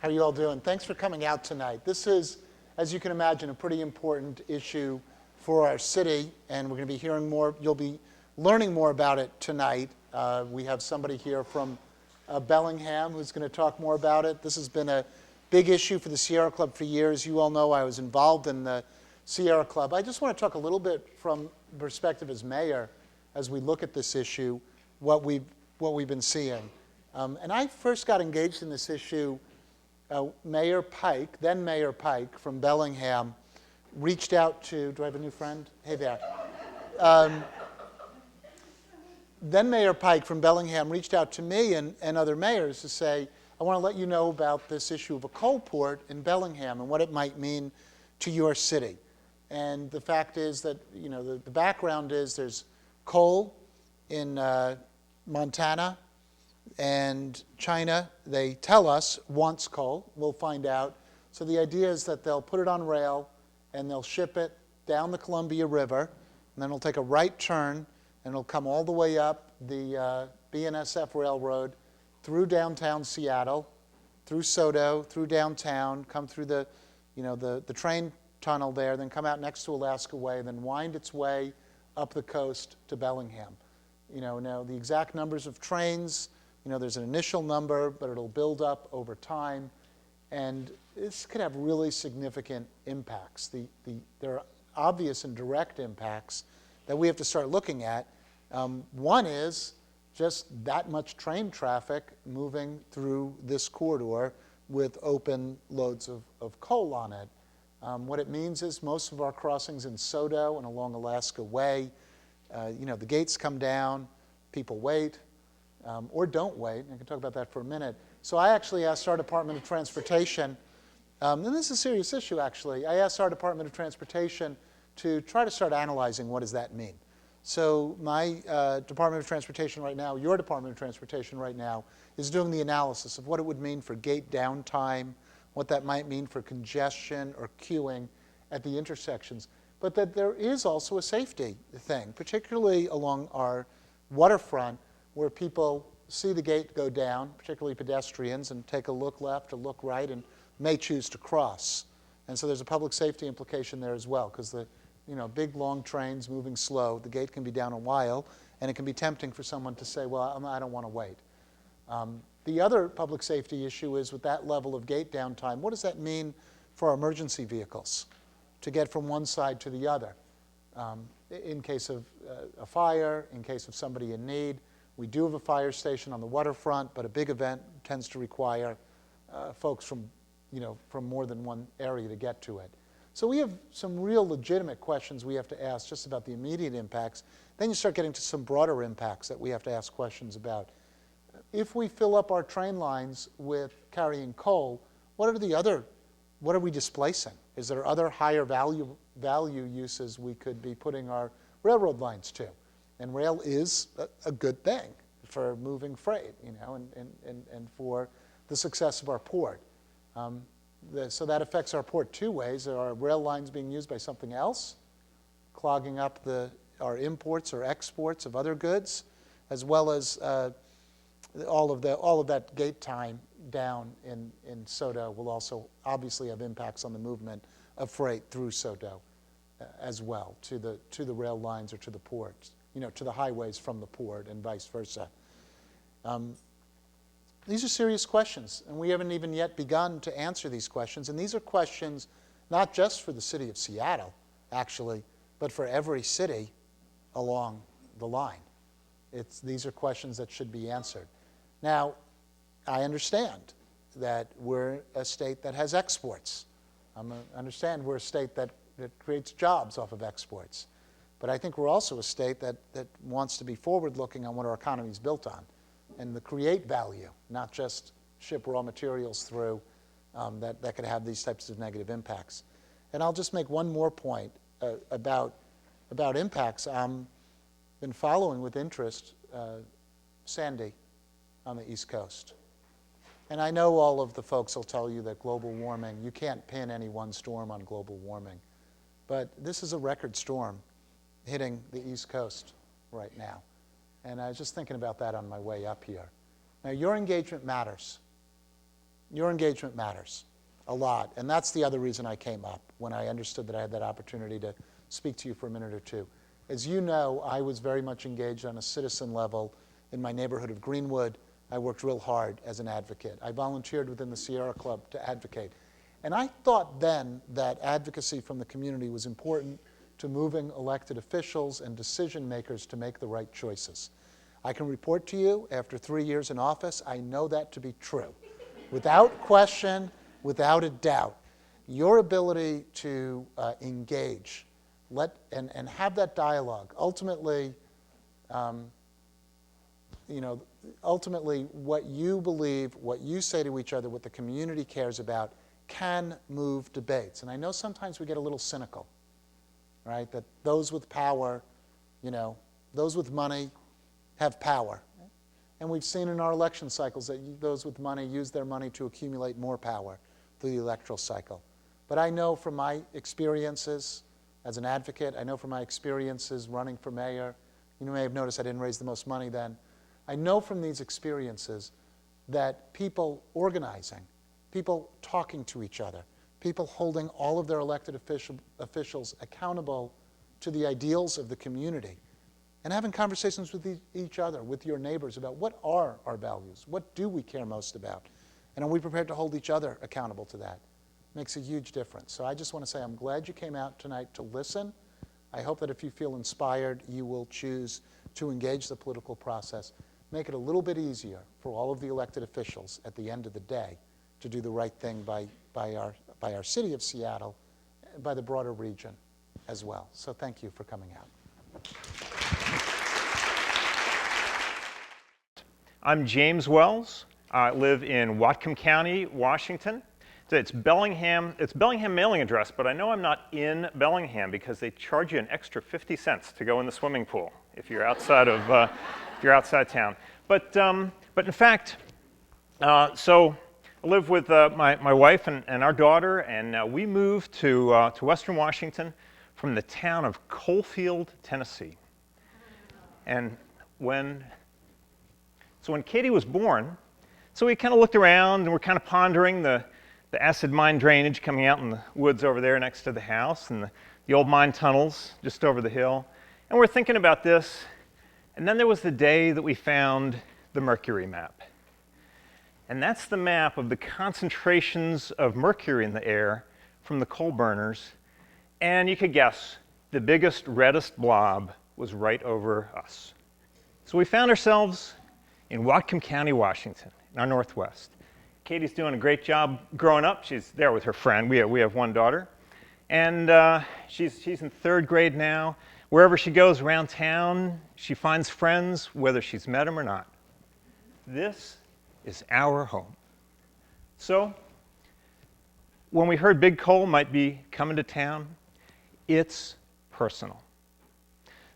How are you all doing? Thanks for coming out tonight. This is, as you can imagine, a pretty important issue for our city, and we're going to be hearing more. You'll be learning more about it tonight. We have somebody here from Bellingham who's going to talk more about it. This has been a big issue for the Sierra Club for years. You all know I was involved in the Sierra Club. I just want to talk a little bit from perspective as mayor as we look at this issue, what we've been seeing. And I first got engaged in this issue. Mayor Pike, then Mayor Pike from Bellingham, reached out to, do I have a new friend? Hey there. Then Mayor Pike from Bellingham reached out to me and other mayors to say, I want to let you know about this issue of a coal port in Bellingham and what it might mean to your city. And the fact is that, you know, the background is there's coal in Montana, and China, they tell us, wants coal. We'll find out. So the idea is that they'll put it on rail and they'll ship it down the Columbia River, and then it'll take a right turn and it'll come all the way up the BNSF Railroad through downtown Seattle, through Sodo, through downtown, come through the train tunnel there, then come out next to Alaska Way, then wind its way up the coast to Bellingham. Now the exact numbers of trains, there's an initial number, but it'll build up over time, and this could have really significant impacts. There are obvious and direct impacts that we have to start looking at. One is just that much train traffic moving through this corridor with open loads of coal on it. What it means is most of our crossings in Sodo and along Alaska Way, the gates come down, people wait, or don't wait. I can talk about that for a minute. So I actually asked our Department of Transportation, and this is a serious issue actually, I asked our Department of Transportation to try to start analyzing what does that mean. So my Department of Transportation right now, your Department of Transportation right now, is doing the analysis of what it would mean for gate downtime, what that might mean for congestion or queuing at the intersections, but that there is also a safety thing, particularly along our waterfront, where people see the gate go down, particularly pedestrians, and take a look left or look right and may choose to cross. And so there's a public safety implication there as well, because the big long trains moving slow, the gate can be down a while, and it can be tempting for someone to say, well, I don't want to wait. The other public safety issue is with that level of gate downtime, what does that mean for our emergency vehicles to get from one side to the other? In case of a fire, in case of somebody in need. We do have a fire station on the waterfront, but a big event tends to require folks from more than one area to get to it. So we have some real legitimate questions we have to ask just about the immediate impacts. Then you start getting to some broader impacts that we have to ask questions about. If we fill up our train lines with carrying coal, what are we displacing? Is there other higher value uses we could be putting our railroad lines to? And rail is a good thing for moving freight, and for the success of our port. So that affects our port two ways. Are our rail lines being used by something else, clogging up our imports or exports of other goods, as well as all of that gate time down in Sodo will also obviously have impacts on the movement of freight through Sodo as well to the rail lines or to the ports, to the highways from the port and vice versa. These are serious questions, and we haven't even yet begun to answer these questions. And these are questions not just for the city of Seattle, actually, but for every city along the line. These are questions that should be answered. Now, I understand that we're a state that has exports. I understand we're a state that creates jobs off of exports. But I think we're also a state that wants to be forward-looking on what our economy is built on and to create value, not just ship raw materials through that could have these types of negative impacts. And I'll just make one more point about impacts. I've been following with interest Sandy on the East Coast. And I know all of the folks will tell you that global warming, you can't pin any one storm on global warming. But this is a record storm hitting the East Coast right now. And I was just thinking about that on my way up here. Now, your engagement matters. Your engagement matters a lot. And that's the other reason I came up when I understood that I had that opportunity to speak to you for a minute or two. As you know, I was very much engaged on a citizen level in my neighborhood of Greenwood. I worked real hard as an advocate. I volunteered within the Sierra Club to advocate. And I thought then that advocacy from the community was important to moving elected officials and decision makers to make the right choices. I can report to you, after 3 years in office, I know that to be true. Without question, without a doubt, your ability to engage and have that dialogue, ultimately, ultimately what you believe, what you say to each other, what the community cares about, can move debates. And I know sometimes we get a little cynical, right? That those with power, those with money have power. And we've seen in our election cycles that those with money use their money to accumulate more power through the electoral cycle. But I know from my experiences as an advocate, I know from my experiences running for mayor, you may have noticed I didn't raise the most money then. I know from these experiences that people organizing, people talking to each other, people holding all of their elected officials accountable to the ideals of the community, and having conversations with each other, with your neighbors, about what are our values, what do we care most about, and are we prepared to hold each other accountable to that? Makes a huge difference. So I just want to say I'm glad you came out tonight to listen. I hope that if you feel inspired, you will choose to engage the political process. Make it a little bit easier for all of the elected officials at the end of the day to do the right thing by our city of Seattle, by the broader region as well. So thank you for coming out. I'm James Wells. I live in Whatcom County, Washington. It's Bellingham mailing address, but I know I'm not in Bellingham because they charge you an extra 50 cents to go in the swimming pool if you're outside of if you're outside town. But in fact, so I live with my wife and our daughter, and we moved to Western Washington from the town of Coalfield, Tennessee. And when Katie was born, so we kind of looked around and we're kind of pondering the acid mine drainage coming out in the woods over there next to the house and the old mine tunnels just over the hill. And we're thinking about this. And then there was the day that we found the mercury map. And that's the map of the concentrations of mercury in the air from the coal burners. And you could guess, the biggest, reddest blob was right over us. So we found ourselves in Whatcom County, Washington, in our northwest. Katie's doing a great job growing up. She's there with her friend. We have one daughter. And she's in 3rd grade now. Wherever she goes around town, she finds friends, whether she's met them or not. This is our home. So when we heard Big Coal might be coming to town, it's personal.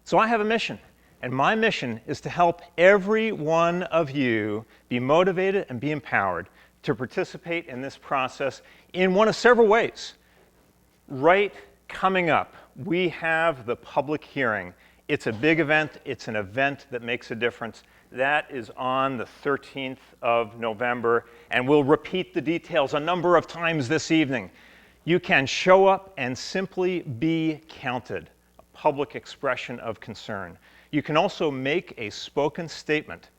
So I have a mission. And my mission is to help every one of you be motivated and be empowered to participate in this process in one of several ways. Right coming up, we have the public hearing. It's a big event. It's an event that makes a difference. That is on the 13th of November, and we'll repeat the details a number of times this evening. You can show up and simply be counted, a public expression of concern. You can also make a spoken statement.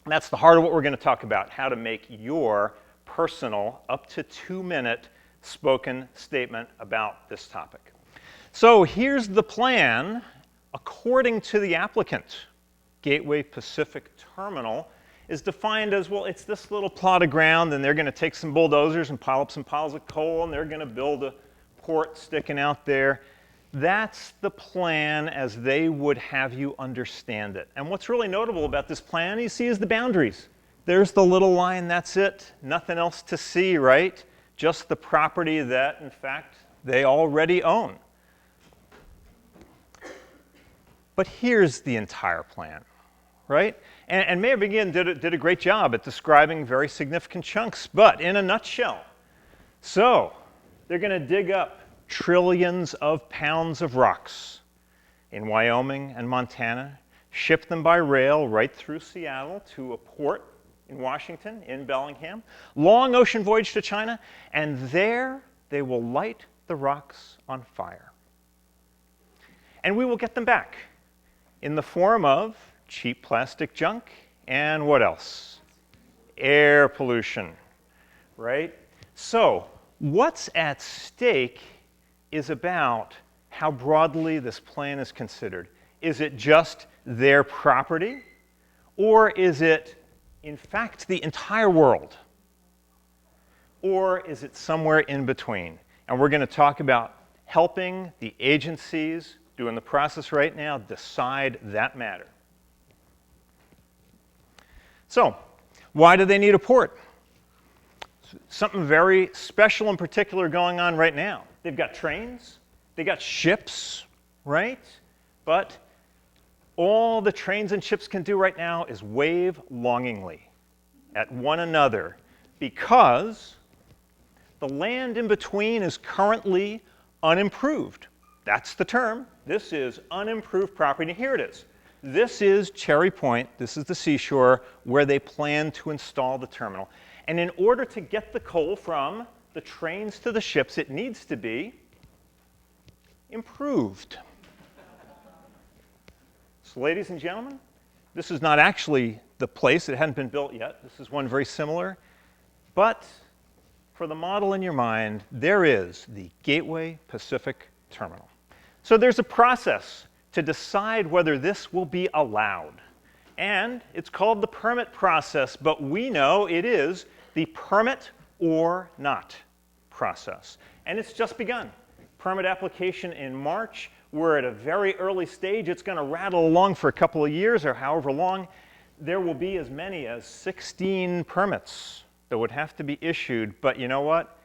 That's the heart of what we're going to talk about, how to make your personal, up to 2-minute spoken statement about this topic. So here's the plan. According to the applicant, Gateway Pacific Terminal is defined as, well, it's this little plot of ground, and they're going to take some bulldozers and pile up some piles of coal, and they're going to build a port sticking out there. That's the plan as they would have you understand it. And what's really notable about this plan, you see, is the boundaries. There's the little line, that's it. Nothing else to see, right? Just the property that, in fact, they already own. But here's the entire plan, right? And Mayor Begin did a great job at describing very significant chunks, but in a nutshell. So they're going to dig up trillions of pounds of rocks in Wyoming and Montana, ship them by rail right through Seattle to a port in Washington, in Bellingham, long ocean voyage to China, and there they will light the rocks on fire. And we will get them back in the form of cheap plastic junk and what else? Air pollution, right? So what's at stake is about how broadly this plan is considered. Is it just their property, or is it, in fact, the entire world? Or is it somewhere in between? And we're going to talk about helping the agencies, doing the process right now, decide that matter. So, why do they need a port? Something very special and particular going on right now. They've got trains, they've got ships, right? But all the trains and ships can do right now is wave longingly at one another because the land in between is currently unimproved. That's the term. This is unimproved property. And here it is. This is Cherry Point. This is the seashore where they plan to install the terminal. And in order to get the coal from the trains to the ships, it needs to be improved. So, ladies and gentlemen, this is not actually the place. It hadn't been built yet. This is one very similar. But for the model in your mind, there is the Gateway Pacific Terminal. So there's a process to decide whether this will be allowed. And it's called the permit process, but we know it is the permit or not process. And it's just begun. Permit application in March. We're at a very early stage. It's going to rattle along for a couple of years or however long. There will be as many as 16 permits that would have to be issued. But you know what?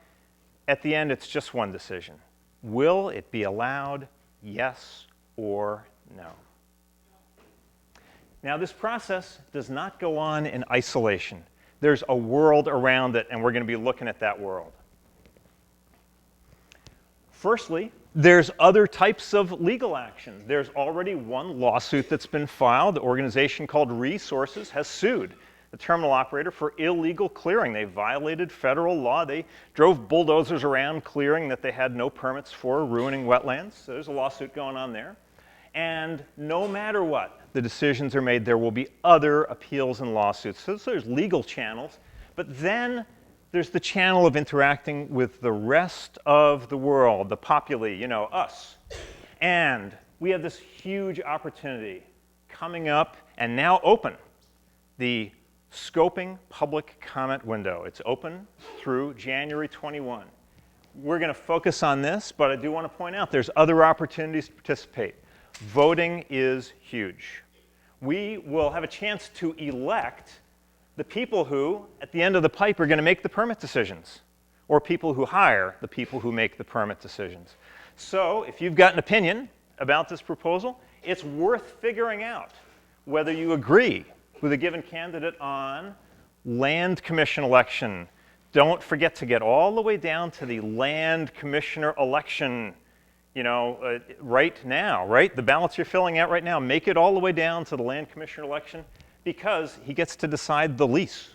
At the end, it's just one decision. Will it be allowed? Yes or no. Now, this process does not go on in isolation. There's a world around it, and we're going to be looking at that world. Firstly, there's other types of legal action. There's already one lawsuit that's been filed. The organization called Resources has sued the terminal operator for illegal clearing. They violated federal law. They drove bulldozers around clearing that they had no permits for, ruining wetlands. So there's a lawsuit going on there. And no matter what the decisions are made, there will be other appeals and lawsuits. So there's legal channels. But then there's the channel of interacting with the rest of the world, the populi, you know, us. And we have this huge opportunity coming up and now open, the scoping public comment window. It's open through January 21. We're going to focus on this, but I do want to point out there's other opportunities to participate. Voting is huge. We will have a chance to elect the people who, at the end of the pipe, are going to make the permit decisions, or people who hire the people who make the permit decisions. So if you've got an opinion about this proposal, it's worth figuring out whether you agree with a given candidate on land commission election. Don't forget to get all the way down to the land commissioner election, right now, right? The ballots you're filling out right now, make it all the way down to the land commissioner election because he gets to decide the lease,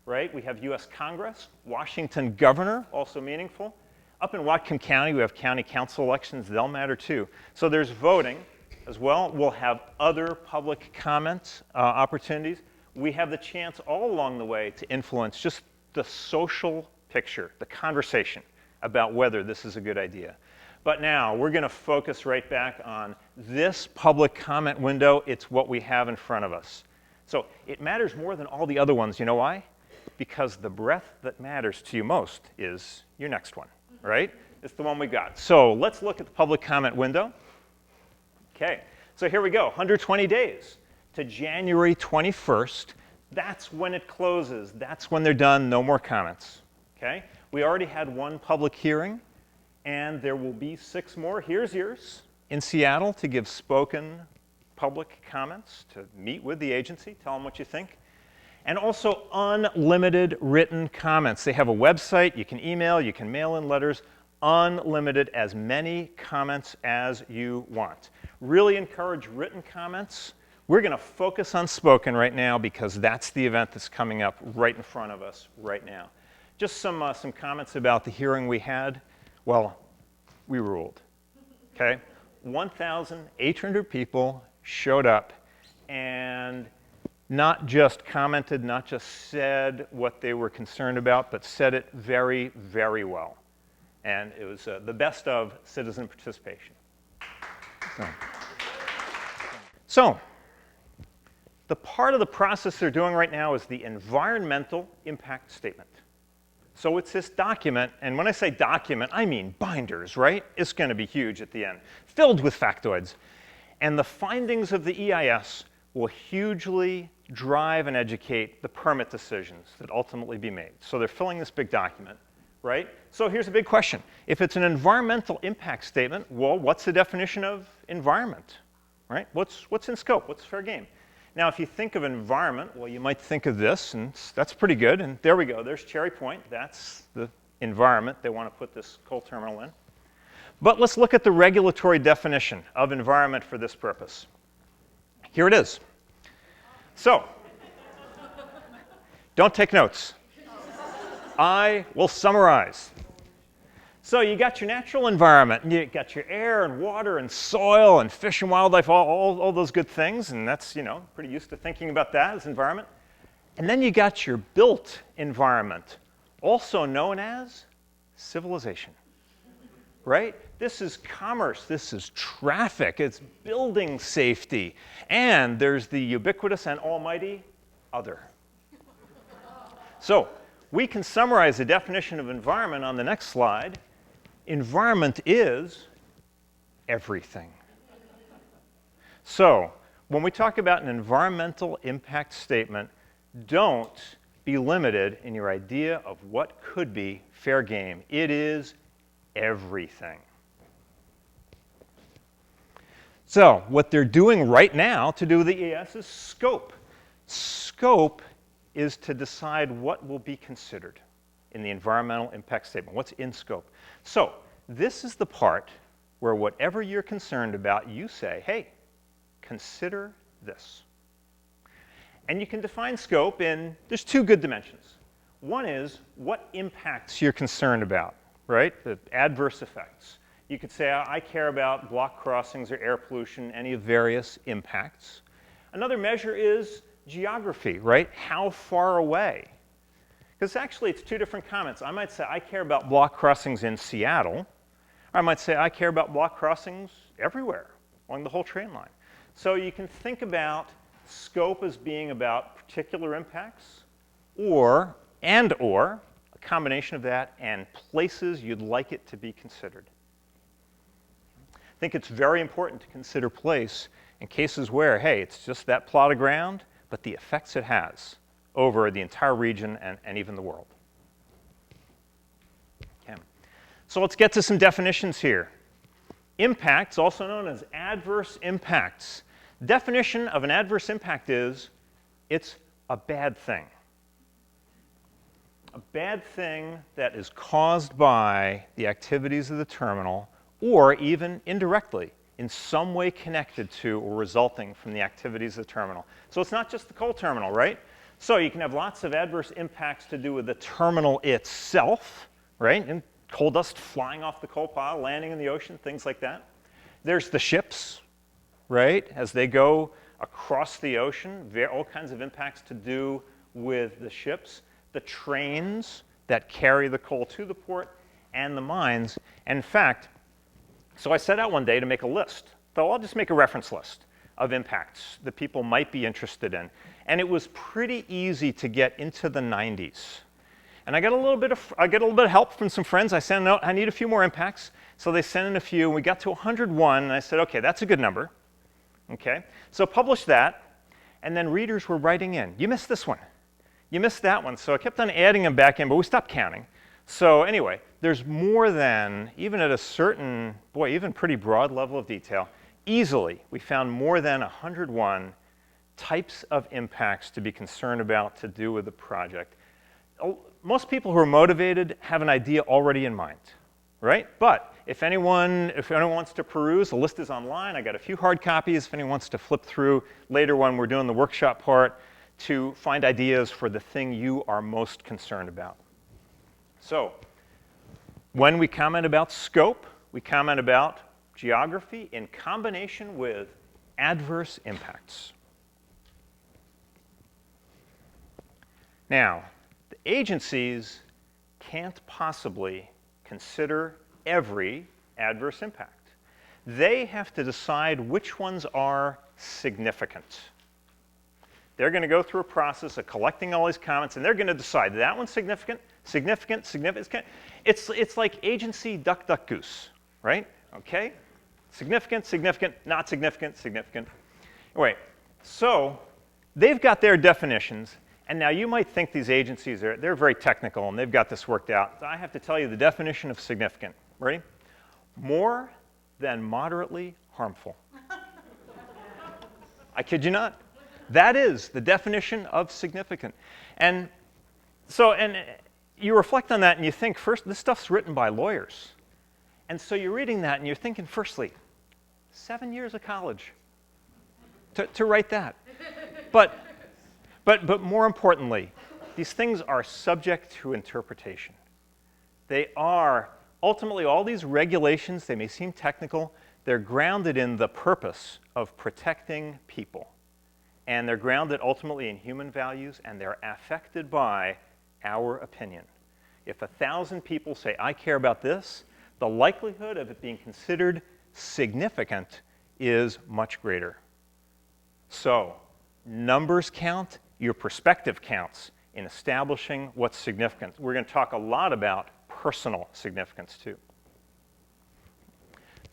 right? We have U.S. Congress, Washington governor, also meaningful. Up in Whatcom County, we have county council elections. They'll matter too. So there's voting as well. We'll have other public comment opportunities. We have the chance all along the way to influence just the social picture, the conversation about whether this is a good idea. But now we're going to focus right back on this public comment window. It's what we have in front of us. So it matters more than all the other ones. You know why? Because the breadth that matters to you most is your next one, right? It's the one we got. So let's look at the public comment window. Okay, so here we go, 120 days to January 21st. That's when it closes. That's when they're done, no more comments, okay? We already had one public hearing, and there will be 6 more. Here's yours in Seattle to give spoken public comments, to meet with the agency, tell them what you think. And also unlimited written comments. They have a website, you can email, you can mail in letters, unlimited, as many comments as you want. Really encourage written comments. We're going to focus on spoken right now because that's the event that's coming up right in front of us right now. Just some comments about the hearing we had. Well, we ruled, okay? 1,800 people showed up and not just commented, not just said what they were concerned about, but said it very, very well. And it was the best of citizen participation. So, the part of the process they're doing right now is the environmental impact statement. So it's this document, and when I say document, I mean binders, right? It's going to be huge at the end, filled with factoids. And the findings of the EIS will hugely drive and educate the permit decisions that ultimately be made. So they're filling this big document, right? So here's a big question. If it's an environmental impact statement, well, what's the definition of environment, right? What's in scope? What's fair game? Now, if you think of environment, well, you might think of this, and that's pretty good. And there we go. There's Cherry Point. That's the environment they want to put this coal terminal in. But let's look at the regulatory definition of environment for this purpose. Here it is. So, don't take notes. I will summarize. So you got your natural environment, and you got your air and water and soil and fish and wildlife, all those good things, and that's, pretty used to thinking about that as environment. And then you got your built environment, also known as civilization, right? This is commerce, this is traffic, it's building safety, and there's the ubiquitous and almighty other. So we can summarize the definition of environment on the next slide. Environment is everything. So, when we talk about an environmental impact statement, don't be limited in your idea of what could be fair game. It is everything. So, what they're doing right now to do the ES is scope. Scope is to decide what will be considered in the environmental impact statement, what's in scope. So this is the part where whatever you're concerned about, you say, hey, consider this. And you can define scope in, there's two good dimensions. One is what impacts you're concerned about, right? The adverse effects. You could say, I care about block crossings or air pollution, any of various impacts. Another measure is geography, right? How far away? Because actually, it's two different comments. I might say, I care about block crossings in Seattle. Or I might say, I care about block crossings everywhere along the whole train line. So you can think about scope as being about particular impacts or a combination of that and places you'd like it to be considered. I think it's very important to consider place in cases where, hey, it's just that plot of ground, but the effects it has over the entire region and even the world. Okay. So let's get to some definitions here. Impacts, also known as adverse impacts. Definition of an adverse impact is it's a bad thing. A bad thing that is caused by the activities of the terminal or even indirectly in some way connected to or resulting from the activities of the terminal. So it's not just the coal terminal, right? So you can have lots of adverse impacts to do with the terminal itself, right? And coal dust flying off the coal pile, landing in the ocean, things like that. There's the ships, right? As they go across the ocean, all kinds of impacts to do with the ships. The trains that carry the coal to the port, and the mines. And in fact, so I set out one day to make a list. So I'll just make a reference list of impacts that people might be interested in. And it was pretty easy to get into the 90s. And I got a little bit of help from some friends. I sent a note, I need a few more impacts. So they sent in a few, and we got to 101, and I said, okay, that's a good number. Okay, so published that, and then readers were writing in, you missed this one. You missed that one. So I kept on adding them back in, but we stopped counting. So anyway, there's more than, even at a certain, even pretty broad level of detail, easily we found more than 101 types of impacts to be concerned about to do with the project. Most people who are motivated have an idea already in mind, right? But if anyone wants to peruse, the list is online. I got a few hard copies if anyone wants to flip through later when we're doing the workshop part to find ideas for the thing you are most concerned about. So when we comment about scope, we comment about geography in combination with adverse impacts. Now, the agencies can't possibly consider every adverse impact. They have to decide which ones are significant. They're going to go through a process of collecting all these comments, and they're going to decide that one's significant, significant, significant. It's like agency duck, duck, goose, right? Okay? Significant, significant, not significant, significant. Anyway, so they've got their definitions, and now you might think these agencies they're very technical, and they've got this worked out. So I have to tell you the definition of significant. Ready? More than moderately harmful. I kid you not. That is the definition of significant. And so, you reflect on that and you think, first, this stuff's written by lawyers. And so you're reading that and you're thinking, firstly, 7 years of college to write that. But more importantly, these things are subject to interpretation. They are, ultimately, all these regulations, they may seem technical, they're grounded in the purpose of protecting people. And they're grounded ultimately in human values, and they're affected by our opinion. If 1,000 people say, I care about this, the likelihood of it being considered significant is much greater. So, numbers count, your perspective counts in establishing what's significant. We're going to talk a lot about personal significance too.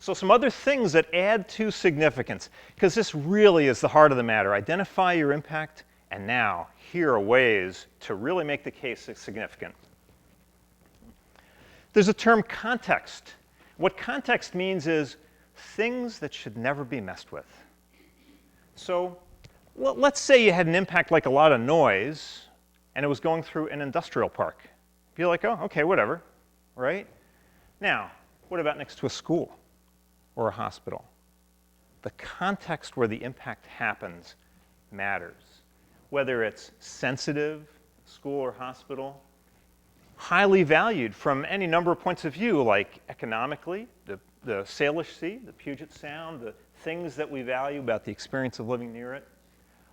So some other things that add to significance, because this really is the heart of the matter. Identify your impact, and now here are ways to really make the case significant. There's a term context. What context means is things that should never be messed with. So let's say you had an impact like a lot of noise, and it was going through an industrial park. You'd be like, oh, okay, whatever, right? Now, what about next to a school or a hospital? The context where the impact happens matters. Whether it's sensitive, school or hospital, highly valued from any number of points of view, like economically, the Salish Sea, the Puget Sound, the things that we value about the experience of living near it,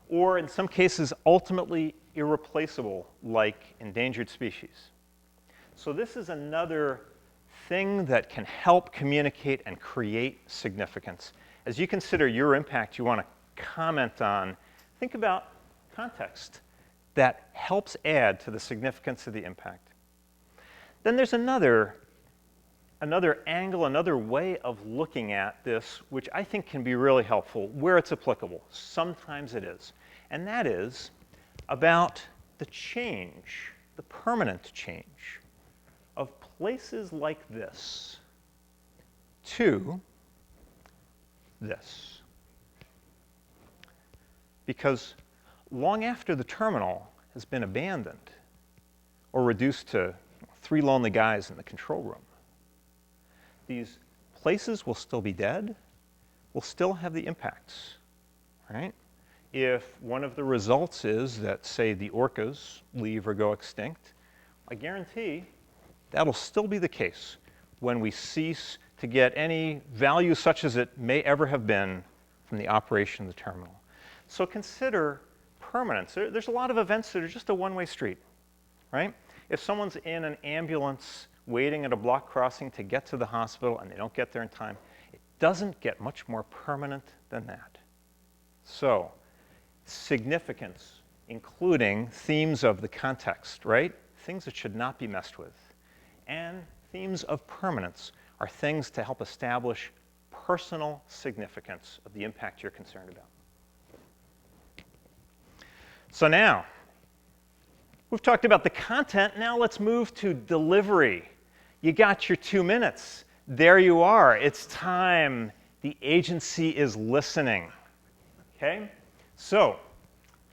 or in some cases, ultimately irreplaceable, like endangered species. So this is another thing that can help communicate and create significance. As you consider your impact you want to comment on, think about context that helps add to the significance of the impact. Then there's another angle, another way of looking at this, which I think can be really helpful where it's applicable. Sometimes it is. And that is about the change, the permanent change of places like this to this. Because long after the terminal has been abandoned or reduced to 3 lonely guys in the control room, these places will still be dead, will still have the impacts, right? If one of the results is that, say, the orcas leave or go extinct, I guarantee that'll still be the case when we cease to get any value such as it may ever have been from the operation of the terminal. So consider permanence. There's a lot of events that are just a one-way street, right? If someone's in an ambulance waiting at a block crossing to get to the hospital and they don't get there in time, it doesn't get much more permanent than that. So, significance, including themes of the context, right? Things that should not be messed with. And themes of permanence are things to help establish personal significance of the impact you're concerned about. So now, we've talked about the content. Now let's move to delivery. You got your 2 minutes. There you are. It's time. The agency is listening. Okay? So,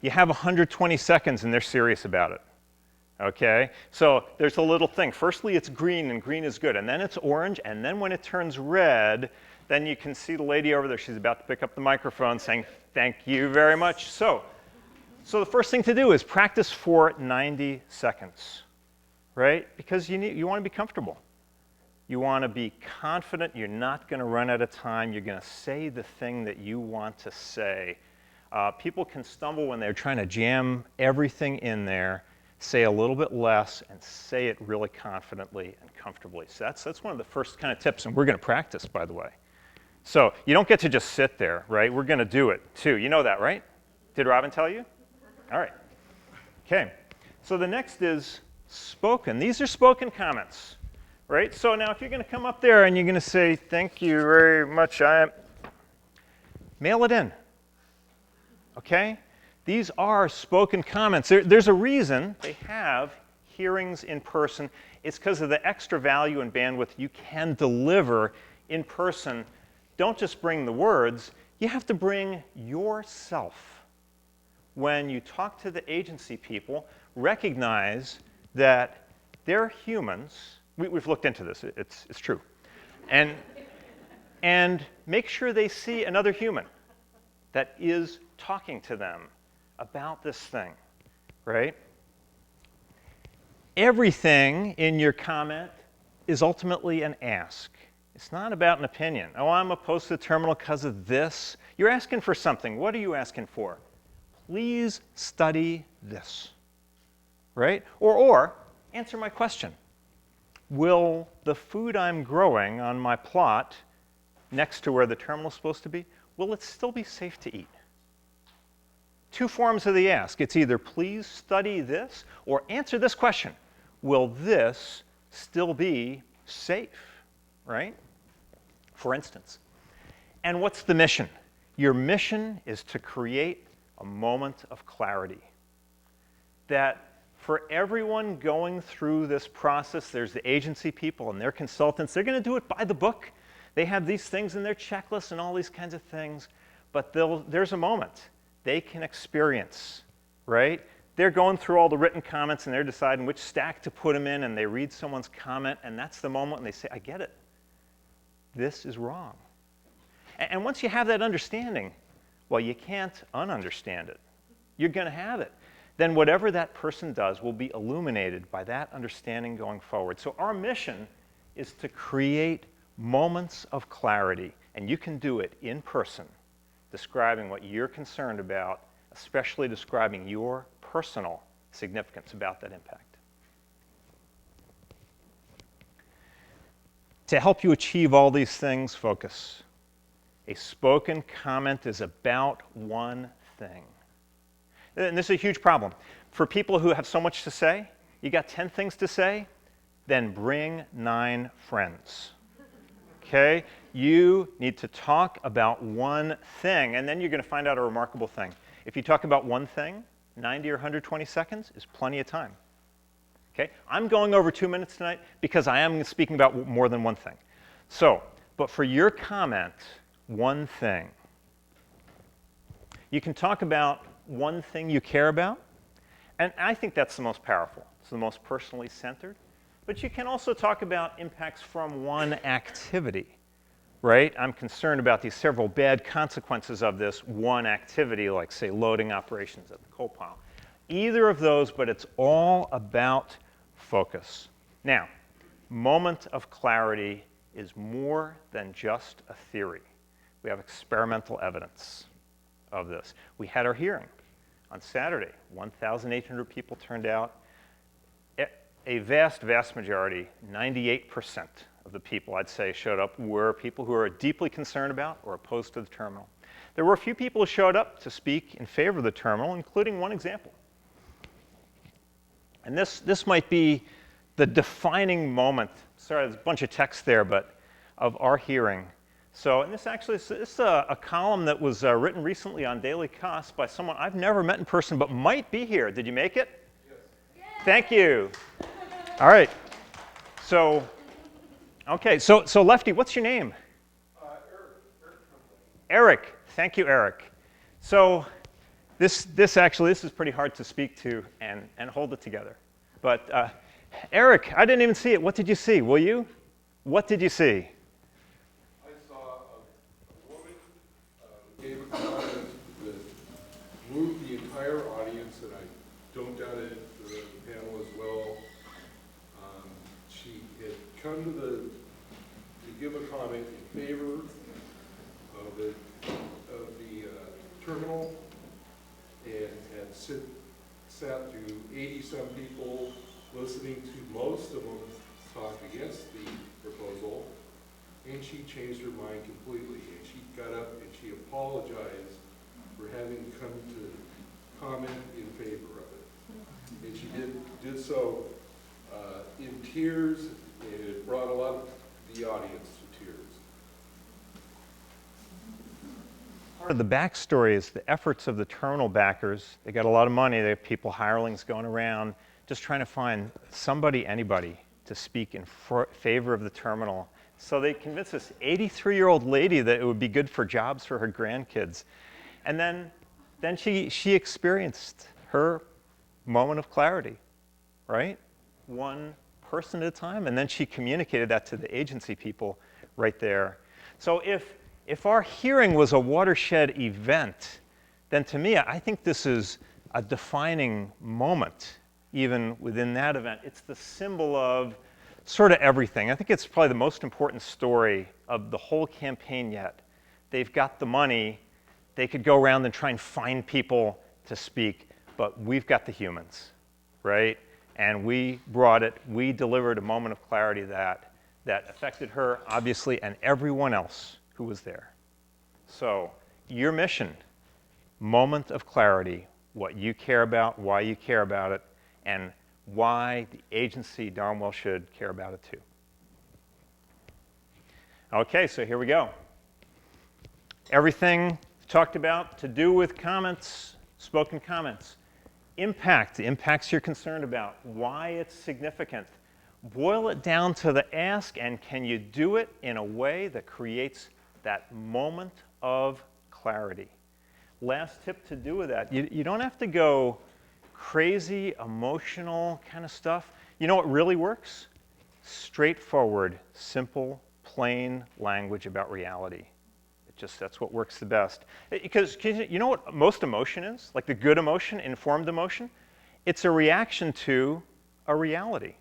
you have 120 seconds and they're serious about it. Okay? So there's a little thing. Firstly, it's green, and green is good. And then it's orange, and then when it turns red, then you can see the lady over there. She's about to pick up the microphone saying, thank you very much. So the first thing to do is practice for 90 seconds, right? Because you want to be comfortable. You want to be confident. You're not going to run out of time. You're going to say the thing that you want to say. People can stumble when they're trying to jam everything in there. Say a little bit less and say it really confidently and comfortably. So that's one of the first kind of tips, and we're going to practice, by the way. So you don't get to just sit there, right? We're going to do it, too. You know that, right? Did Robin tell you? All right. Okay. So the next is spoken. These are spoken comments, right? So now if you're going to come up there and you're going to say, thank you very much, mail it in, okay? These are spoken comments. There's a reason they have hearings in person. It's because of the extra value and bandwidth you can deliver in person. Don't just bring the words. You have to bring yourself. When you talk to the agency people, recognize that they're humans. We've looked into this. It's true. And make sure they see another human that is talking to them about this thing, right? Everything in your comment is ultimately an ask. It's not about an opinion. Oh, I'm opposed to the terminal because of this. You're asking for something. What are you asking for? Please study this, right? Or answer my question. Will the food I'm growing on my plot next to where the terminal is supposed to be, will it still be safe to eat? Two forms of the ask. It's either please study this or answer this question. Will this still be safe, right? For instance. And what's the mission? Your mission is to create a moment of clarity. That for everyone going through this process, there's the agency people and their consultants. They're going to do it by the book. They have these things in their checklists and all these kinds of things. But there's a moment they can experience, right? They're going through all the written comments and they're deciding which stack to put them in, and they read someone's comment, and that's the moment when they say, I get it. This is wrong. And once you have that understanding, well, you can't ununderstand it. You're going to have it. Then whatever that person does will be illuminated by that understanding going forward. So our mission is to create moments of clarity, and you can do it in person, describing what you're concerned about, especially describing your personal significance about that impact. To help you achieve all these things, focus. A spoken comment is about one thing. And this is a huge problem. For people who have so much to say, you got 10 things to say, then bring 9 friends. Okay? You need to talk about one thing, and then you're going to find out a remarkable thing. If you talk about one thing, 90 or 120 seconds is plenty of time. Okay? I'm going over 2 minutes tonight because I am speaking about more than one thing. So, but for your comment, one thing. You can talk about one thing you care about, and I think that's the most powerful. It's the most personally centered. But you can also talk about impacts from one activity, right? I'm concerned about these several bad consequences of this one activity, like, say, loading operations at the coal pile. Either of those, but it's all about focus. Now, moment of clarity is more than just a theory. We have experimental evidence of this. We had our hearing on Saturday. 1,800 people turned out. A vast, vast majority, 98% of the people, I'd say, showed up were people who are deeply concerned about or opposed to the terminal. There were a few people who showed up to speak in favor of the terminal, including one example. And this might be the defining moment, sorry, there's a bunch of text there, but of our hearing. So, and this is a column that was written recently on Daily KOS by someone I've never met in person, but might be here. Did you make it? Yes. Thank you. All right. So, okay. So Lefty, what's your name? Eric. Thank you, Eric. So, this is pretty hard to speak to and hold it together. But Eric, I didn't even see it. What did you see? Will you? What did you see? I saw a woman who gave a comment that moved the entire audience, and I don't doubt it, the panel as well. She had come to give a comment in favor of the terminal, and had sat through 80-some people, listening to most of them talk against the proposal, and she changed her mind completely. And she got up and she apologized for having come to comment in favor of it. And she did so in tears, and it brought a lot of the audience to tears. Part of the backstory is the efforts of the terminal backers. They got a lot of money. They have people, hirelings going around, just trying to find somebody, anybody, to speak in favor of the terminal. So they convinced this 83-year-old lady that it would be good for jobs for her grandkids. And then she experienced her moment of clarity, right? One person at a time, and then she communicated that to the agency people right there. So if our hearing was a watershed event, then to me, I think this is a defining moment, even within that event. It's the symbol of sort of everything. I think it's probably the most important story of the whole campaign yet. They've got the money. They could go around and try and find people to speak, but we've got the humans, right? And we brought it. We delivered a moment of clarity that affected her, obviously, and everyone else who was there. So your mission, moment of clarity, what you care about, why you care about it, and why the agency darn well should care about it too. Okay, so here we go. Everything talked about to do with comments, spoken comments. Impact, the impacts you're concerned about, why it's significant. Boil it down to the ask, and can you do it in a way that creates that moment of clarity? Last tip to do with that, you don't have to go crazy, emotional kind of stuff. You know what really works? Straightforward, simple, plain language about reality. That's what works the best. Because you know what most emotion is? Like the good emotion, informed emotion? It's a reaction to a reality,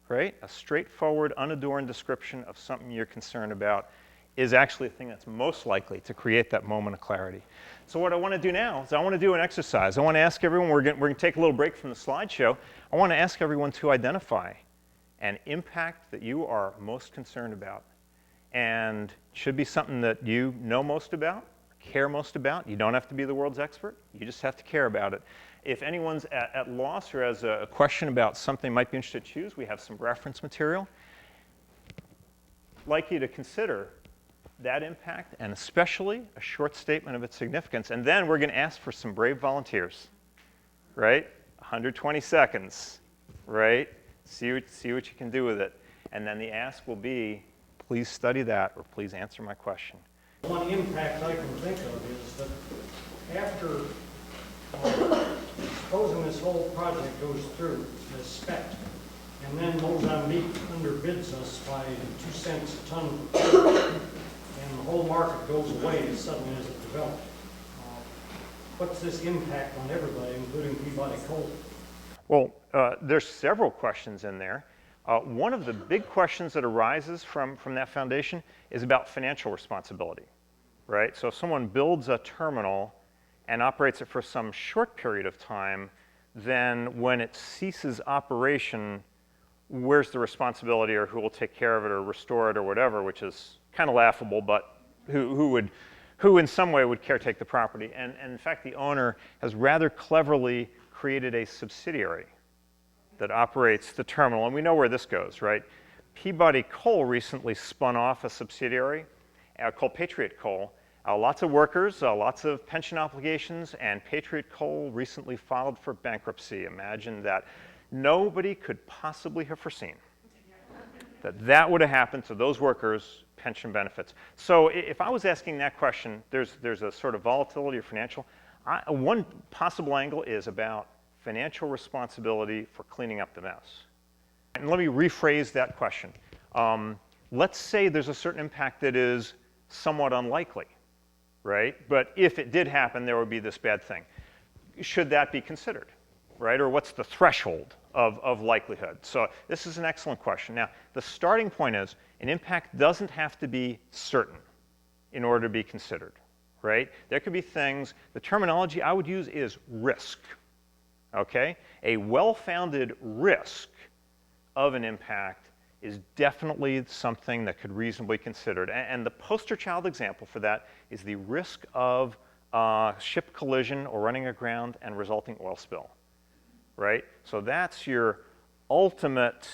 right? A straightforward, unadorned description of something you're concerned about is actually the thing that's most likely to create that moment of clarity. So what I want to do now is I want to do an exercise. I want to ask everyone, we're going to take a little break from the slideshow. I want to ask everyone to identify an impact that you are most concerned about. And it should be something that you know most about, care most about. You don't have to be the world's expert. You just have to care about it. If anyone's at loss or has a question about something might be interested to choose, we have some reference material. I'd like you to consider that impact, and especially a short statement of its significance. And then we're going to ask for some brave volunteers, right? 120 seconds, right? See what you can do with it. And then the ask will be, please study that, or please answer my question. One impact I can think of is that after, supposing this whole project goes through as spec, and then Mozambique underbids us by 2 cents a ton, and the whole market goes away as suddenly as it develops. What's this impact on everybody, including Peabody Coal? Well, there's several questions in there. One of the big questions that arises from that foundation is about financial responsibility, right? So if someone builds a terminal and operates it for some short period of time, then when it ceases operation, where's the responsibility, or who will take care of it or restore it or whatever, which is kind of laughable, but who in some way would caretake the property? And in fact, the owner has rather cleverly created a subsidiary that operates the terminal, and we know where this goes, right? Peabody Coal recently spun off a subsidiary called Patriot Coal. Lots of workers, lots of pension obligations, and Patriot Coal recently filed for bankruptcy. Imagine that. Nobody could possibly have foreseen that would have happened to those workers' pension benefits. So if I was asking that question, there's a sort of volatility or financial. One possible angle is about financial responsibility for cleaning up the mess. And let me rephrase that question. Let's say there's a certain impact that is somewhat unlikely, right? But if it did happen, there would be this bad thing. Should that be considered, right? Or what's the threshold of likelihood? So this is an excellent question. Now, the starting point is an impact doesn't have to be certain in order to be considered, right? There could be things, the terminology I would use is risk, okay? A well-founded risk of an impact is definitely something that could reasonably be considered. And the poster child example for that is the risk of ship collision or running aground and resulting oil spill, right? So that's your ultimate,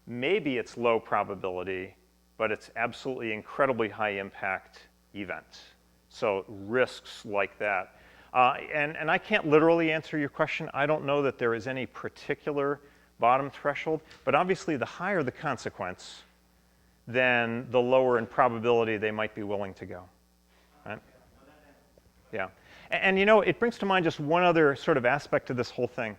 maybe it's low probability, but it's absolutely incredibly high impact event. So risks like that. And I can't literally answer your question. I don't know that there is any particular bottom threshold, but obviously the higher the consequence, then the lower in probability they might be willing to go. Right? Yeah. And you know, it brings to mind just one other sort of aspect of this whole thing.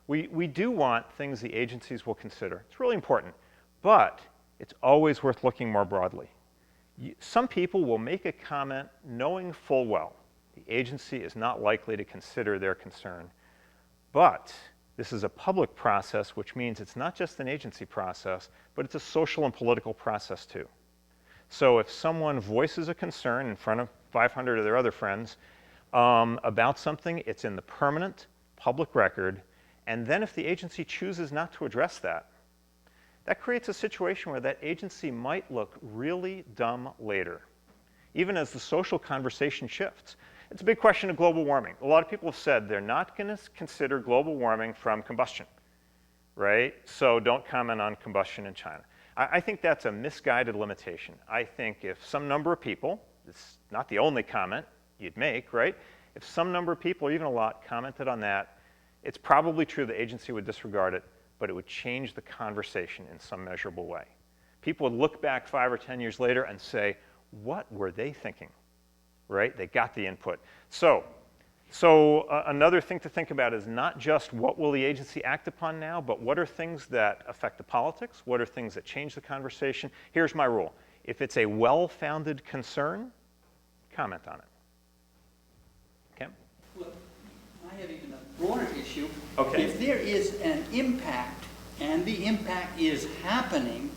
We do want things the agencies will consider. It's really important, but it's always worth looking more broadly. Some people will make a comment knowing full well the agency is not likely to consider their concern, but this is a public process, which means it's not just an agency process, but it's a social and political process too. So if someone voices a concern in front of 500 of their other friends about something, it's in the permanent public record, and then if the agency chooses not to address that, that creates a situation where that agency might look really dumb later, even as the social conversation shifts. It's a big question of global warming. A lot of people have said they're not going to consider global warming from combustion, right? So don't comment on combustion in China. I think that's a misguided limitation. I think if some number of people, it's not the only comment you'd make, right? If some number of people, or even a lot, commented on that, it's probably true the agency would disregard it, but it would change the conversation in some measurable way. People would look back 5 or 10 years later and say, what were they thinking? Right? They got the input. So another thing to think about is not just what will the agency act upon now, but what are things that affect the politics? What are things that change the conversation? Here's my rule. If it's a well-founded concern, comment on it. Okay? Well, I have even a broader issue. Okay. If there is an impact, and the impact is happening,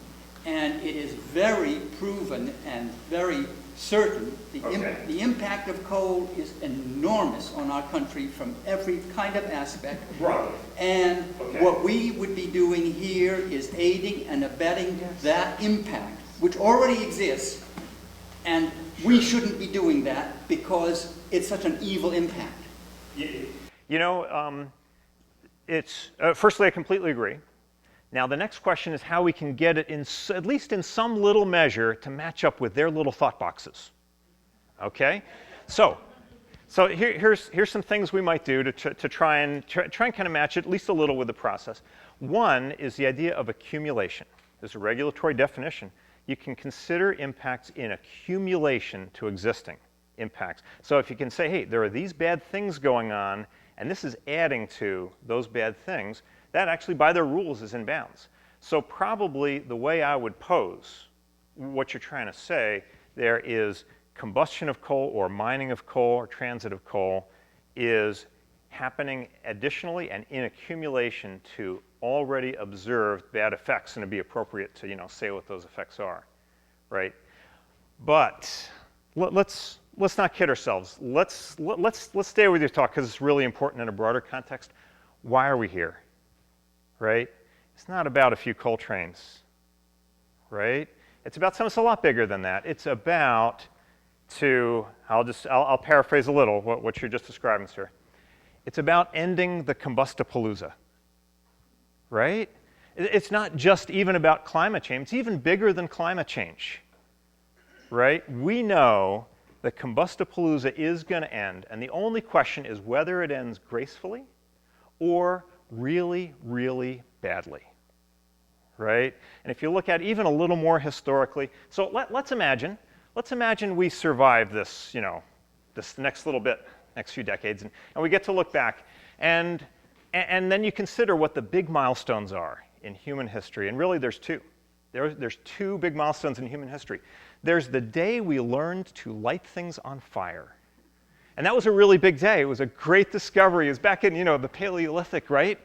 and it is very proven and very certain, the impact of coal is enormous on our country from every kind of aspect. Right. And what we would be doing here is aiding and abetting that impact, which already exists, and we shouldn't be doing that because it's such an evil impact. You know, firstly, I completely agree. Now, the next question is how we can get it, at least in some little measure, to match up with their little thought boxes. Okay? So here's some things we might do to try and kind of match it at least a little with the process. One is the idea of accumulation. There's a regulatory definition. You can consider impacts in accumulation to existing impacts. So if you can say, hey, there are these bad things going on, and this is adding to those bad things, that actually, by their rules, is in bounds. So probably the way I would pose what you're trying to say there is combustion of coal or mining of coal or transit of coal is happening additionally and in accumulation to already observed bad effects, and it'd be appropriate to, say what those effects are, right? But let's not kid ourselves. Let's stay with your talk because it's really important in a broader context. Why are we here? Right? It's not about a few coal trains, right? It's about something that's a lot bigger than that. It's about I'll paraphrase a little what you're just describing, sir. It's about ending the combustopalooza, right? It's not just even about climate change. It's even bigger than climate change, right? We know that combustopalooza is going to end, and the only question is whether it ends gracefully or really, really badly, right? And if you look at even a little more historically, so let's imagine we survive this, this next little bit, next few decades, and we get to look back, and And then you consider what the big milestones are in human history, and really there's two. There's two big milestones in human history. There's the day we learned to light things on fire. And that was a really big day. It was a great discovery. It was back in, the Paleolithic, right?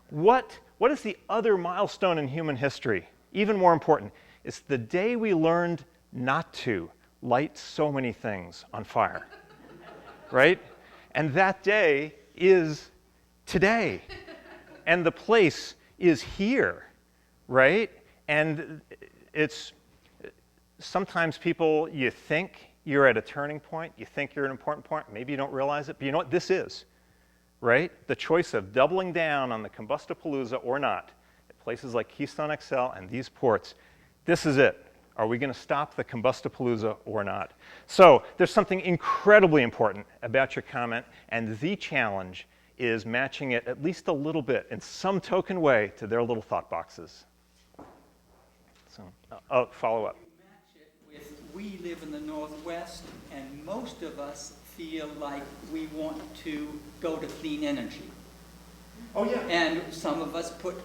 What is the other milestone in human history? Even more important, it's the day we learned not to light so many things on fire, right? And that day is today. And the place is here, right? And it's sometimes people, you think you're at a turning point, you think you're at an important point, maybe you don't realize it, but you know what this is, right? The choice of doubling down on the Combustopalooza or not at places like Keystone XL and these ports, this is it. Are we going to stop the Combustopalooza or not? So there's something incredibly important about your comment, and the challenge is matching it at least a little bit in some token way to their little thought boxes. So I'll follow up. Match it with, we live in the Northwest, and most of us feel like we want to go to clean energy. Oh, yeah. And some of us put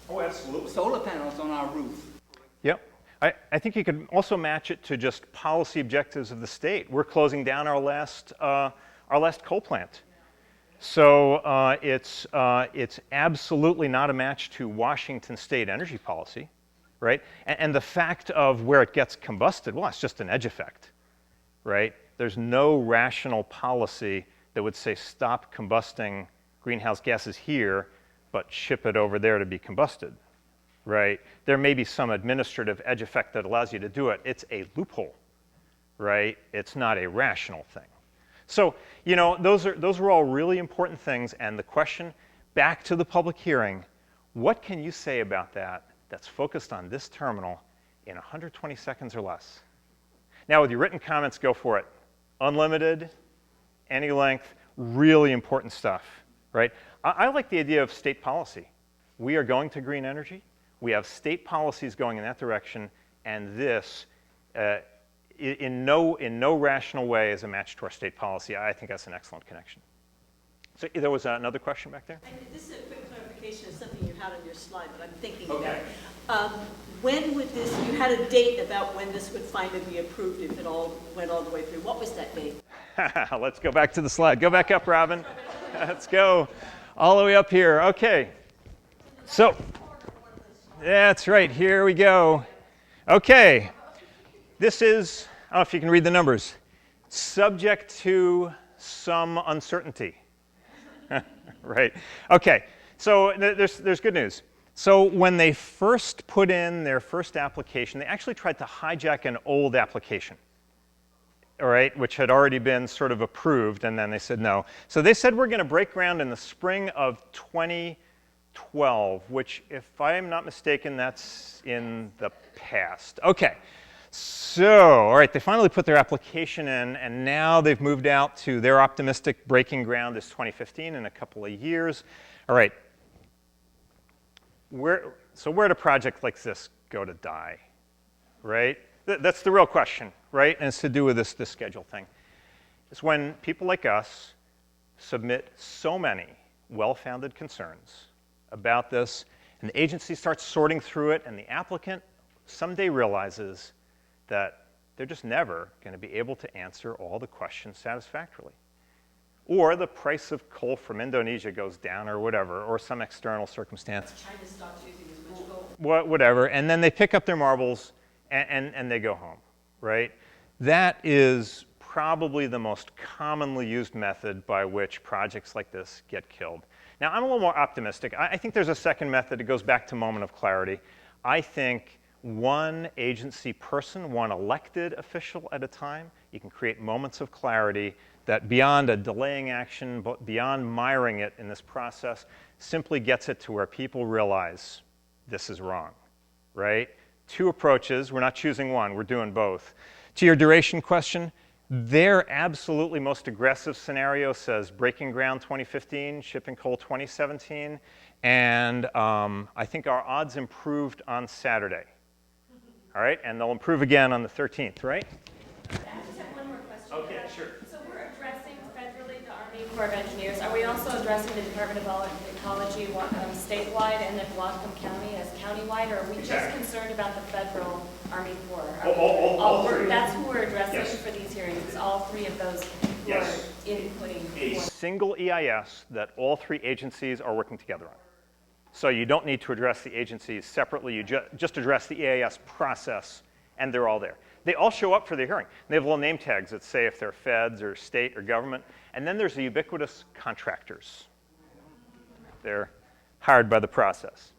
solar panels on our roof. Yep. I think you could also match it to just policy objectives of the state. We're closing down our last coal plant. So it's absolutely not a match to Washington state energy policy, right? And the fact of where it gets combusted, well, it's just an edge effect, right? There's no rational policy that would say stop combusting greenhouse gases here, but ship it over there to be combusted, right? There may be some administrative edge effect that allows you to do it. It's a loophole, right? It's not a rational thing. So, those are all really important things, and the question back to the public hearing, what can you say about that that's focused on this terminal in 120 seconds or less? Now, with your written comments, go for it. Unlimited, any length, really important stuff, right? I like the idea of state policy. We are going to green energy. We have state policies going in that direction, and this, in no rational way, is a match to our state policy. I think that's an excellent connection. So there was another question back there? This is a quick clarification of something you had on your slide, but I'm thinking about. When would this, you had a date about when this would finally be approved if it all went all the way through. What was that date? Let's go back to the slide. Go back up, Robin. Let's go all the way up here. Okay. So, that's right. Here we go. Okay. This is, I don't know if you can read the numbers, subject to some uncertainty. Right. Okay. So there's good news. So when they first put in their first application, they actually tried to hijack an old application, all right, which had already been sort of approved, and then they said no. So they said we're going to break ground in the spring of 2012, which, if I am not mistaken, that's in the past. Okay. So, all right, they finally put their application in, and now they've moved out to their optimistic breaking ground is 2015 in a couple of years. All right. Where do projects like this go to die, right? That's the real question, right? And it's to do with this schedule thing. It's when people like us submit so many well-founded concerns about this, and the agency starts sorting through it, and the applicant someday realizes that they're just never going to be able to answer all the questions satisfactorily. Or the price of coal from Indonesia goes down or whatever, or some external circumstance. China stops using as much coal. Whatever, and then they pick up their marbles and they go home, right? That is probably the most commonly used method by which projects like this get killed. Now, I'm a little more optimistic. I think there's a second method. It goes back to moment of clarity. I think one agency person, one elected official at a time, you can create moments of clarity that beyond a delaying action, but beyond miring it in this process, simply gets it to where people realize this is wrong, right? Two approaches. We're not choosing one. We're doing both. To your duration question, their absolutely most aggressive scenario says breaking ground 2015, shipping coal 2017, and I think our odds improved on Saturday. All right, and they'll improve again on the 13th, right? I just have one more question. Okay, sure. So we're addressing federally the Army Corps Corps of Engineers. Are we also addressing the Department of Ecology statewide and then Whatcom County as countywide, or are we just concerned about the federal Army Corps? All three. That's who we're addressing Yes. for these hearings, is all three of those who Yes. are inputting. A single EIS that all three agencies are working together on. So you don't need to address the agencies separately. You just address the EIS process, and they're all there. They all show up for the hearing. They have little name tags that say if they're feds or state or government. And then there's the ubiquitous contractors. They're hired by the process.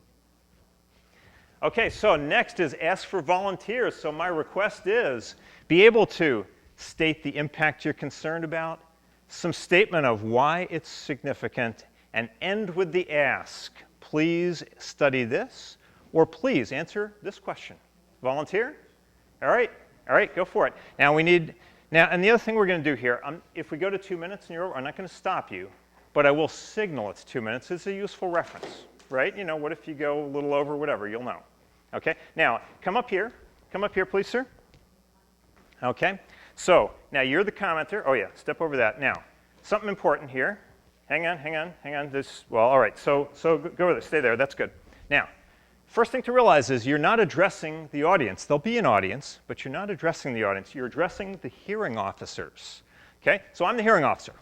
Okay, so next is ask for volunteers. So my request is be able to state the impact you're concerned about, some statement of why it's significant, and end with the ask. Please study this, or please answer this question. Volunteer? All right, go for it. Now and the other thing we're going to do here, if we go to 2 minutes and you're over, I'm not going to stop you, but I will signal it's 2 minutes. It's a useful reference, right? You know, what if you go a little over, whatever, you'll know. Okay, now come up here, please, sir. Okay, so now you're the commenter. Oh yeah, step over that. Now, something important here. Hang on. Well, all right, so go over there, stay there, that's good. Now, first thing to realize is you're not addressing the audience. There'll be an audience, but you're not addressing the audience. You're addressing the hearing officers. Okay, so I'm the hearing officer.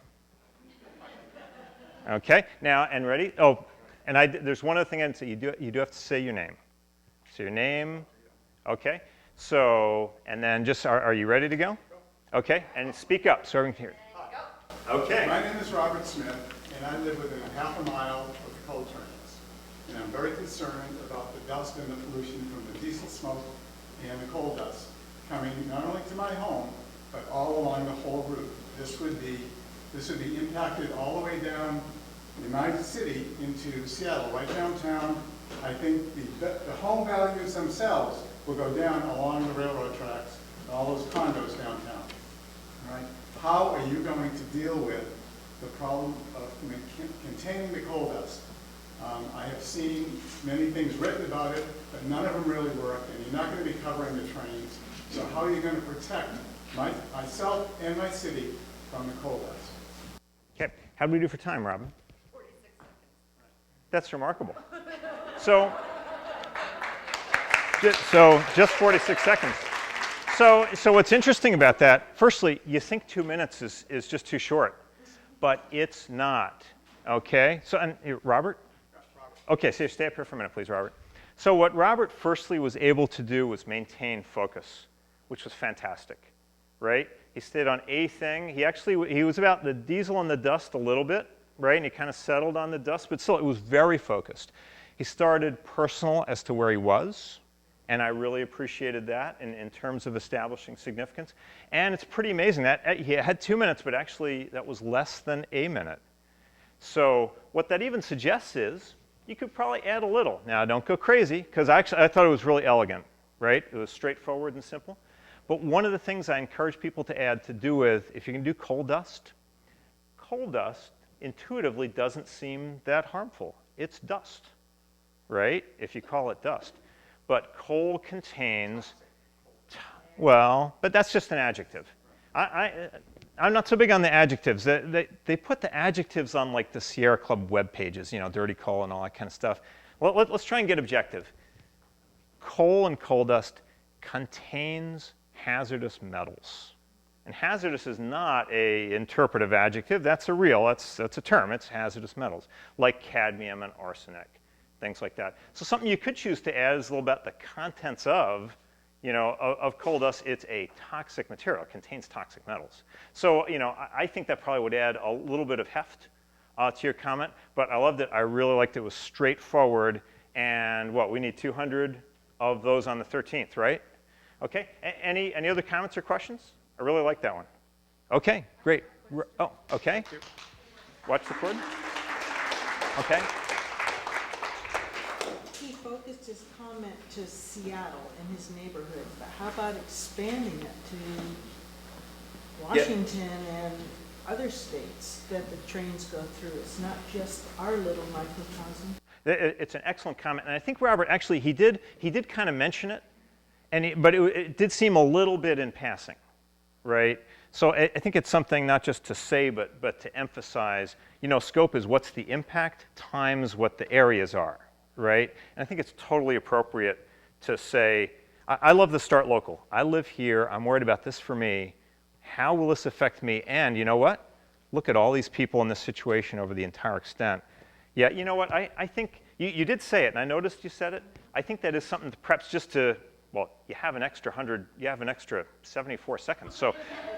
Okay, now, and ready? Oh, and there's one other thing I'd say. You do have to say your name. So your name, okay. So, and then just, are you ready to go? Okay, and speak up so everyone can hear. Okay. My name is Robert Smith, and I live within a half a mile of the coal trains. And I'm very concerned about the dust and the pollution from the diesel smoke and the coal dust coming not only to my home, but all along the whole route. This would be impacted all the way down in my city into Seattle, right downtown. I think the home values themselves will go down along the railroad tracks, all those condos downtown. All right? How are you going to deal with the problem of containing the coal dust? I have seen many things written about it, but none of them really work, and you're not going to be covering the trains. So how are you going to protect myself and my city from the coal dust? Okay, how do we do for time, Robin? 46 seconds. That's remarkable. So just 46 seconds. So what's interesting about that, firstly, you think 2 minutes is just too short, but it's not, okay? So, and Robert? Okay, so stay up here for a minute, please, Robert. So what Robert firstly was able to do was maintain focus, which was fantastic, right? He stayed on a thing. He was about the diesel and the dust a little bit, right? And he kind of settled on the dust, but still, it was very focused. He started personal as to where he was, and I really appreciated that in terms of establishing significance. And it's pretty amazing that he had 2 minutes, but actually that was less than a minute. So what that even suggests is you could probably add a little. Now, don't go crazy, because I thought it was really elegant, right? It was straightforward and simple. But one of the things I encourage people to add to do with, if you can do coal dust intuitively doesn't seem that harmful. It's dust, right? If you call it dust. But coal contains, well, but that's just an adjective. I'm not so big on the adjectives. They put the adjectives on like the Sierra Club web pages, you know, dirty coal and all that kind of stuff. Well, let's try and get objective. Coal and coal dust contains hazardous metals. And hazardous is not an interpretive adjective. That's a term. It's hazardous metals, like cadmium and arsenic, things like that. So something you could choose to add is a little bit the contents of, of coal dust. It's a toxic material. It contains toxic metals. So, I think that probably would add a little bit of heft to your comment. But I loved it. I really liked it. It was straightforward. And we need 200 of those on the 13th, right? Okay. Any other comments or questions? I really like that one. Okay, great. Oh, okay. Watch the cord. Okay. He focused his comment to Seattle and his neighborhood, but how about expanding it to Washington and other states that the trains go through? It's not just our little microcosm. It's an excellent comment, and I think Robert actually he did kind of mention it, but it did seem a little bit in passing, right? So I think it's something not just to say, but to emphasize, you know, scope is what's the impact times what the areas are, right? And I think it's totally appropriate to say, I love the start local. I live here. I'm worried about this for me. How will this affect me? And you know what? Look at all these people in this situation over the entire extent. Yeah, you know what? I think you did say it, and I noticed you said it. I think that is something to perhaps just to, well, you have an extra 74 seconds. So,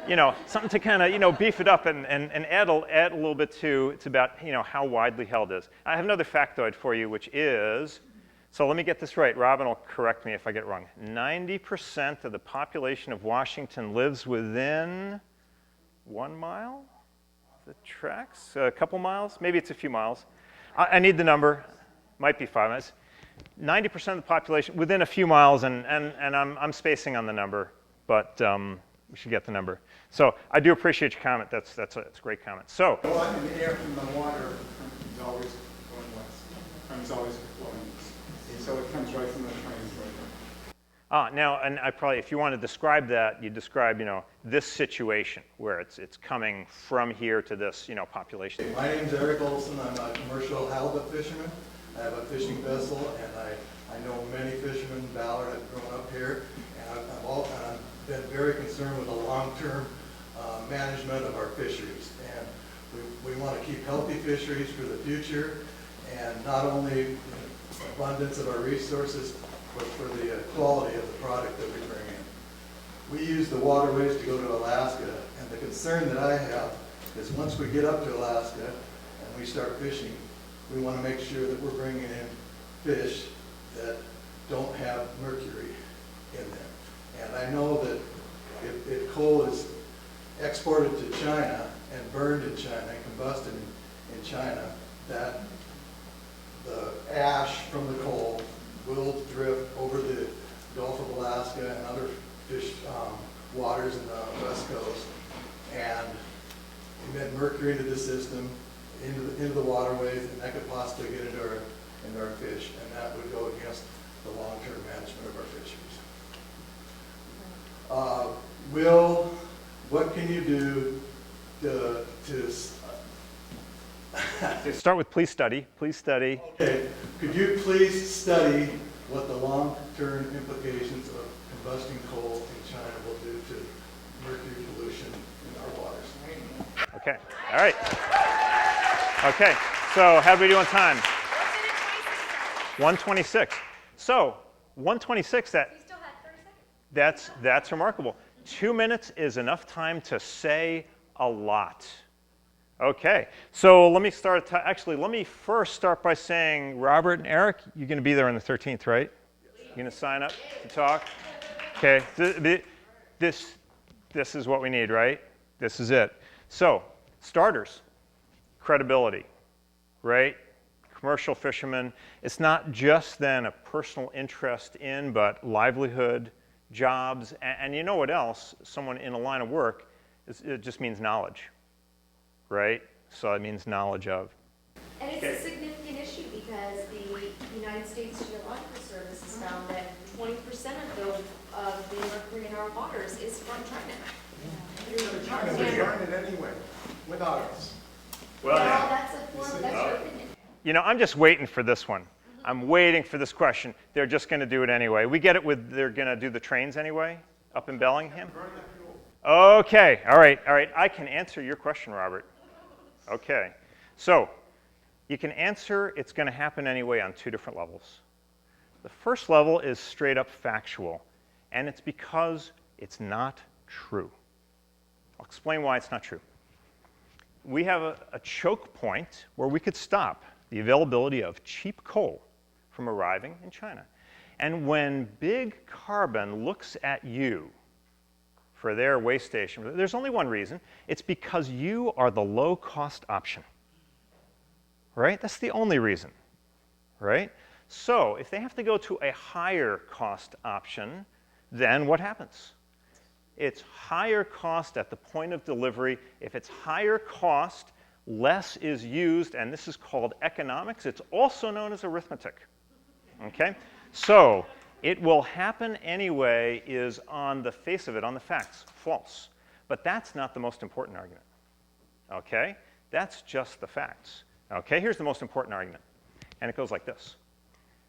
you know, something to kind of, you know, beef it up and add a little bit to, it's about, you know, how widely held it is. I have another factoid for you, which is, so let me get this right. Robin will correct me if I get it wrong. 90% of the population of Washington lives within 1 mile? The tracks? A couple miles? Maybe it's a few miles. I need the number. Might be 5 miles. 90% of the population within a few miles, and I'm spacing on the number, but we should get the number. So I do appreciate your comment. That's a great comment. So. Well, in the air from the water is always going west. It's always flowing east. So it comes right from the trains right there. Now, and I probably, if you want to describe that, you describe, you know, this situation where it's coming from here to this, you know, population. My name's Eric Olson. I'm a commercial halibut fisherman. I have a fishing vessel, and I know many fishermen. Ballard, I've grown up here, and I've been very concerned with the long-term management of our fisheries. And we want to keep healthy fisheries for the future, and not only the abundance of our resources, but for the quality of the product that we bring in. We use the waterways to go to Alaska, and the concern that I have is once we get up to Alaska and we start fishing, we want to make sure that we're bringing in fish that don't have mercury in them. And I know that if coal is exported to China and burned in China and combusted in China, that the ash from the coal will drift over the Gulf of Alaska and other fish waters in the West Coast and emit mercury into the system, into the waterways, and that could possibly get into our fish, and that would go against the long-term management of our fisheries. What can you do to Start with please study. Please study. Okay, could you please study what the long-term implications of combusting coal in China will do to mercury pollution in our waters? Okay. All right. Okay. So how do we do on time? 1:26. So 1:26. That's remarkable. 2 minutes is enough time to say a lot. Okay, so let me let me first start by saying, Robert and Eric, you're going to be there on the 13th, right? You're going to sign up to talk? Okay, this is what we need, right? This is it. So, starters, credibility, right? Commercial fishermen, it's not just then a personal interest in, but livelihood, jobs, and you know what else? Someone in a line of work, it just means knowledge. Right? So it means knowledge of. And it's a significant issue because the United States Geological Service has found that 20% of the mercury in our waters is from China. China would burn it anyway, without us. Well, that's your opinion. You know, I'm just waiting for this one. I'm waiting for this question. They're just going to do it anyway. We get it with they're going to do the trains anyway up in Bellingham? Okay. All right. I can answer your question, Robert. Okay, so you can answer it's going to happen anyway on 2 different levels. The first level is straight up factual, and it's because it's not true. I'll explain why it's not true. We have a choke point where we could stop the availability of cheap coal from arriving in China. And when Big Carbon looks at you for their waste station, there's only one reason. It's because you are the low-cost option, right? That's the only reason, right? So if they have to go to a higher cost option, then what happens? It's higher cost at the point of delivery. If it's higher cost, less is used, and this is called economics. It's also known as arithmetic, okay? So it will happen anyway is on the face of it, on the facts, false. But that's not the most important argument, okay? That's just the facts, okay? Here's the most important argument, and it goes like this.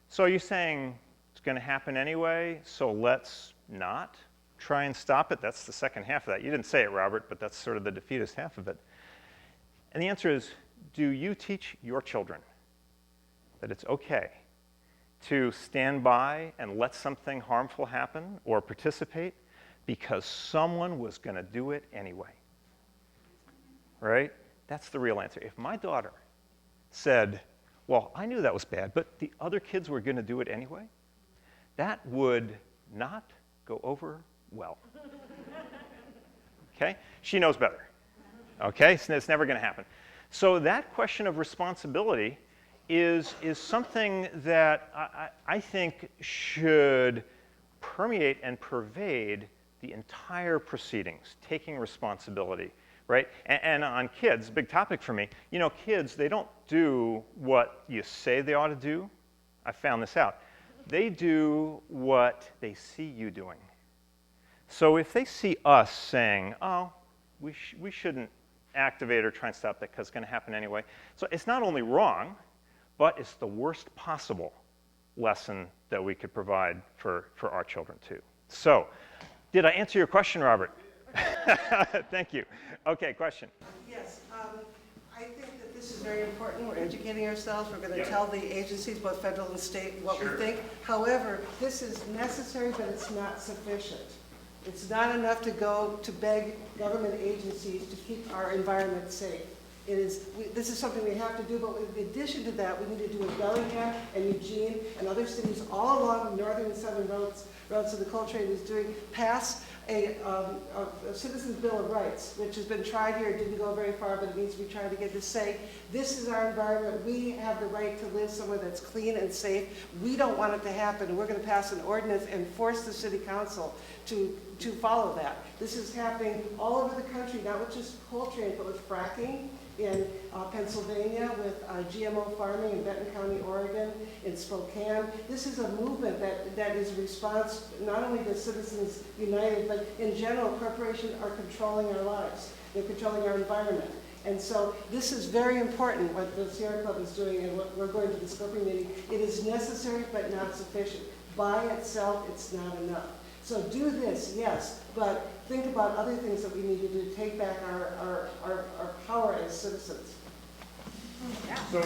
So you're saying it's going to happen anyway, so let's not try and stop it? That's the second half of that. You didn't say it, Robert, but that's sort of the defeatist half of it. And the answer is, do you teach your children that it's okay to stand by and let something harmful happen or participate because someone was going to do it anyway? Right? That's the real answer. If my daughter said, well, I knew that was bad, but the other kids were going to do it anyway, that would not go over well. Okay? She knows better. Okay? So it's never going to happen. So that question of responsibility is something that I think should permeate and pervade the entire proceedings, taking responsibility, right? And on kids, big topic for me, you know, kids, they don't do what you say they ought to do. I found this out. They do what they see you doing. So if they see us saying, oh, we shouldn't activate or try and stop that because it's going to happen anyway. So it's not only wrong, but it's the worst possible lesson that we could provide for our children too. So, did I answer your question, Robert? Thank you. Okay, question. Yes, I think that this is very important. We're educating ourselves. We're going to tell the agencies, both federal and state, what we think. However, this is necessary, but it's not sufficient. It's not enough to go to beg government agencies to keep our environment safe. This is something we have to do, but in addition to that, we need to do in Bellingham and Eugene and other cities all along the northern and southern roads of the coal train is doing, pass a Citizens Bill of Rights, which has been tried here. It didn't go very far, but it needs to be tried again to say, this is our environment. We have the right to live somewhere that's clean and safe. We don't want it to happen. We're going to pass an ordinance and force the city council to follow that. This is happening all over the country, not with just coal trains, but with fracking in Pennsylvania, with GMO farming in Benton County, Oregon, in Spokane. This is a movement that is a response not only to Citizens United, but in general, corporations are controlling our lives. They're controlling our environment. And so this is very important, what the Sierra Club is doing and what we're going to the scoping meeting. It is necessary, but not sufficient. By itself, it's not enough. So do this, yes, but think about other things that we need to do to take back our power as citizens. So